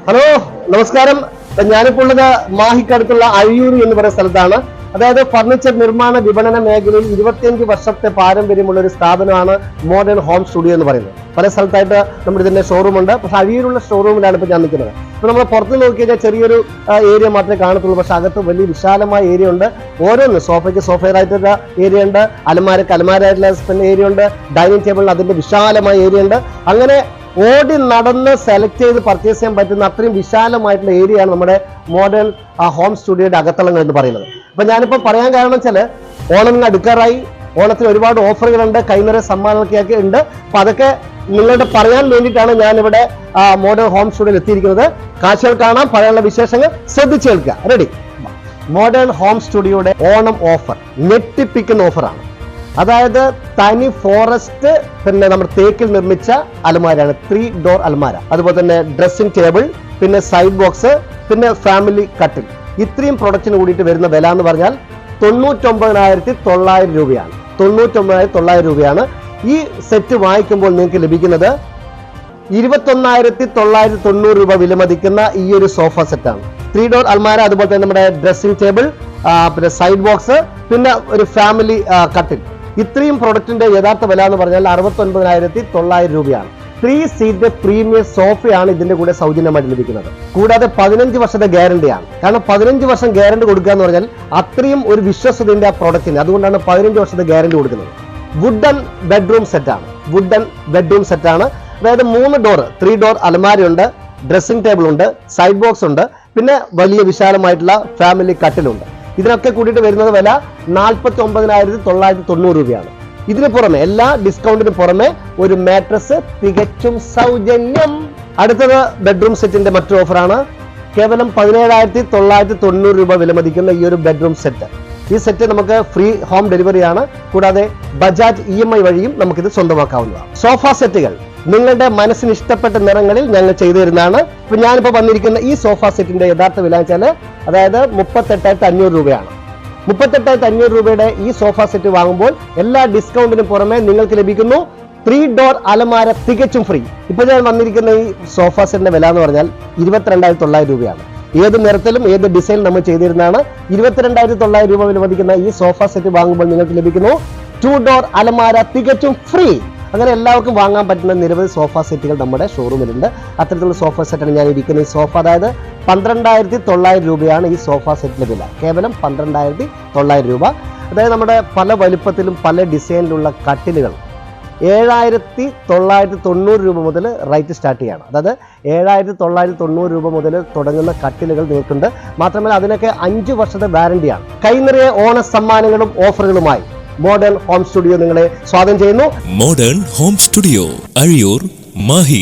Hello, നമസ്കാരം. ഞാനിപ്പോൾ ഉള്ളത് മാഹിക്കടുത്തുള്ള അഴിയൂർ എന്ന് പറയുന്ന സ്ഥലത്താണ്. അതായത് ഫർണിച്ചർ നിർമ്മാണ വിപണന മേഖലയിൽ 25 വർഷത്തെ പാരമ്പര്യമുള്ള ഒരു സ്ഥാപനമാണ് മോഡേൺ ഹോം സ്റ്റുഡിയോ എന്ന് പറയുന്നത്. പല സ്ഥലത്തായിട്ട് നമ്മുടെ ഇതിന്റെ ഷോറൂം ഉണ്ട്. പക്ഷെ അഴിയൂരുള്ള ഷോറൂമിലാണ് ഇപ്പോൾ ഞാൻ നിൽക്കുന്നത്. ഇപ്പൊ നമ്മൾ പുറത്ത് നോക്കിയാൽ ചെറിയൊരു ഏരിയ മാത്രമേ കാണത്തുള്ളൂ. പക്ഷെ അകത്ത് വലിയ വിശാലമായ ഏരിയ ഉണ്ട്. ഓരോന്ന് സോഫയ്ക്ക് സോഫയായിട്ടുള്ള ഏരിയ ഉണ്ട്, അലമാരക്ക് അലമാരായിട്ടുള്ള ഏരിയ ഉണ്ട്, ഡൈനിങ് ടേബിളിന് അതിന്റെ വിശാലമായ ഏരിയ ഉണ്ട്. അങ്ങനെ ഓടി നടന്ന് സെലക്ട് ചെയ്ത് പർച്ചേസ് ചെയ്യാൻ പറ്റുന്ന അത്രയും വിശാലമായിട്ടുള്ള ഏരിയയാണ് നമ്മുടെ മോഡേൺ ഹോം സ്റ്റുഡിയോയുടെ അകത്തളങ്ങൾ എന്ന് പറയുന്നത്. അപ്പൊ ഞാനിപ്പോൾ പറയാൻ കാരണം വെച്ചാൽ ഓണം അടുക്കാറായി. ഓണത്തിന് ഒരുപാട് ഓഫറുകളുണ്ട്, കൈനിറ സമ്മാനങ്ങളൊക്കെ ഉണ്ട്. അപ്പൊ അതൊക്കെ നിങ്ങളുടെ പറയാൻ വേണ്ടിയിട്ടാണ് ഞാനിവിടെ മോഡേൺ ഹോം സ്റ്റുഡിയോയിൽ എത്തിയിരിക്കുന്നത്. കാഴ്ചകൾ കാണാം, പറയാനുള്ള വിശേഷങ്ങൾ ശ്രദ്ധിച്ചു കേൾക്കുക. റെഡി? മോഡേൺ ഹോം സ്റ്റുഡിയോയുടെ ഓണം ഓഫർ ഞെട്ടിപ്പിക്കുന്ന ഓഫറാണ്. അതായത് തനി ഫോറസ്റ്റ് പിന്നെ നമ്മുടെ തേക്കിൽ നിർമ്മിച്ച അലമാരയാണ്, 3 ഡോർ അലമാര. അതുപോലെ തന്നെ ഡ്രസ്സിംഗ് ടേബിൾ, പിന്നെ സൈഡ് ബോക്സ്, പിന്നെ ഫാമിലി കട്ടിൽ. ഇത്രയും പ്രൊഡക്റ്റിന് കൂടിയിട്ട് വരുന്ന വില എന്ന് പറഞ്ഞാൽ 99,900 രൂപയാണ്. 99,900 രൂപയാണ്. ഈ സെറ്റ് വാങ്ങിക്കുമ്പോൾ നിങ്ങൾക്ക് ലഭിക്കുന്നത് 21,990 രൂപ വിലമതിക്കുന്ന ഈ ഒരു സോഫ സെറ്റാണ്. 3 ഡോർ അൽമാര, അതുപോലെ തന്നെ നമ്മുടെ ഡ്രസ്സിംഗ് ടേബിൾ, പിന്നെ സൈഡ് ബോക്സ്, പിന്നെ ഒരു ഫാമിലി കട്ടിൽ. ഇത്രയും പ്രൊഡക്റ്റിന്റെ യഥാർത്ഥ വില എന്ന് പറഞ്ഞാൽ 69,900 രൂപയാണ്. 3 സീറ്റ് പ്രീമിയം സോഫയാണ് ഇതിന്റെ കൂടെ സൗജന്യമായിട്ട് ലഭിക്കുന്നത്. കൂടാതെ 15 വർഷത്തെ ഗ്യാരണ്ടിയാണ്. കാരണം 15 വർഷം ഗ്യാരണ്ടി കൊടുക്കുക എന്ന് പറഞ്ഞാൽ അത്രയും ഒരു വിശ്വസതയുടെ ആ പ്രൊഡക്റ്റിന്. അതുകൊണ്ടാണ് 15 വർഷത്തെ ഗ്യാരണ്ടി കൊടുക്കുന്നത്. വുഡൻ ബെഡ്റൂം സെറ്റാണ്. വുഡൻ ബെഡ്റൂം സെറ്റാണ്. അതായത് 3 ഡോർ 3 ഡോർ അലമാരയുണ്ട്, ഡ്രസ്സിംഗ് ടേബിൾ ഉണ്ട്, സൈഡ് ബോക്സ് ഉണ്ട്, പിന്നെ വലിയ വിശാലമായിട്ടുള്ള ഫാമിലി കട്ടിലുണ്ട്. ഇതിനൊക്കെ കൂടിയിട്ട് വരുന്നത് വില 49,990 രൂപയാണ്. ഇതിന് പുറമെ എല്ലാ ഡിസ്കൗണ്ടിന് പുറമെ ഒരു മാട്രസ് തികച്ചും സൗജന്യം. അടുത്തത് ബെഡ്റൂം സെറ്റിന്റെ മറ്റൊരു ഓഫറാണ്. കേവലം 17,990 രൂപ വിലമതിക്കുന്ന ഈ ഒരു ബെഡ്റൂം സെറ്റ്. ഈ സെറ്റ് നമുക്ക് ഫ്രീ ഹോം ഡെലിവറിയാണ്. കൂടാതെ ബജാജ് EMI വഴിയും നമുക്കിത് സ്വന്തമാക്കാവുന്നതാണ്. സോഫ സെറ്റുകൾ നിങ്ങളുടെ മനസ്സിന് ഇഷ്ടപ്പെട്ട നിറങ്ങളിൽ ഞങ്ങൾ ചെയ്തു തരുന്നതാണ്. ഇപ്പൊ ഞാനിപ്പോ വന്നിരിക്കുന്ന ഈ സോഫ സെറ്റിന്റെ യഥാർത്ഥ വില വെച്ചാൽ അതായത് 38,500 രൂപയാണ്. 38,500 രൂപയുടെ ഈ സോഫ സെറ്റ് വാങ്ങുമ്പോൾ എല്ലാ ഡിസ്കൗണ്ടിനും പുറമെ നിങ്ങൾക്ക് ലഭിക്കുന്നു 3 ഡോർ അലമാര തികച്ചും ഫ്രീ. ഇപ്പൊ ഞാൻ വന്നിരിക്കുന്ന ഈ സോഫ സെറ്റിന്റെ വില എന്ന് പറഞ്ഞാൽ 22,900 രൂപയാണ്. ഏത് നിറത്തിലും ഏത് ഡിസൈൻ നമ്മൾ ചെയ്തിരുന്നതാണ്. 22,900 രൂപ വിലമതിക്കുന്ന ഈ സോഫ സെറ്റ് വാങ്ങുമ്പോൾ നിങ്ങൾക്ക് ലഭിക്കുന്നു 2 ഡോർ അലമാര തികച്ചും ഫ്രീ. അങ്ങനെ എല്ലാവർക്കും വാങ്ങാൻ പറ്റുന്ന നിരവധി സോഫ സെറ്റുകൾ നമ്മുടെ ഷോറൂമിലുണ്ട്. അത്തരത്തിലുള്ള സോഫ സെറ്റാണ് ഞാൻ ഇരിക്കുന്ന ഈ സോഫ. അതായത് 12,900 രൂപയാണ് ഈ സോഫ സെറ്റിന്റെ വില. കേവലം 12,900 രൂപ. അതായത് നമ്മുടെ പല വലുപ്പത്തിലും പല ഡിസൈനിലുള്ള കട്ടിലുകൾ 7,990 രൂപ മുതൽ റേറ്റ് സ്റ്റാർട്ട് ചെയ്യാണ്. അതായത് 7,990 രൂപ മുതൽ തുടങ്ങുന്ന കട്ടിലുകൾ നിൽക്കുന്നുണ്ട്. മാത്രമല്ല അതിനൊക്കെ 5 വർഷത്തെ വാറണ്ടിയാണ്. കൈനിറയെ ഓണ സമ്മാനങ്ങളും ഓഫറുകളുമായി മോഡേൺ ഹോം സ്റ്റുഡിയോ നിങ്ങളെ സ്വാഗതം ചെയ്യുന്നു. Modern home studio, Azhiyur, Mahe.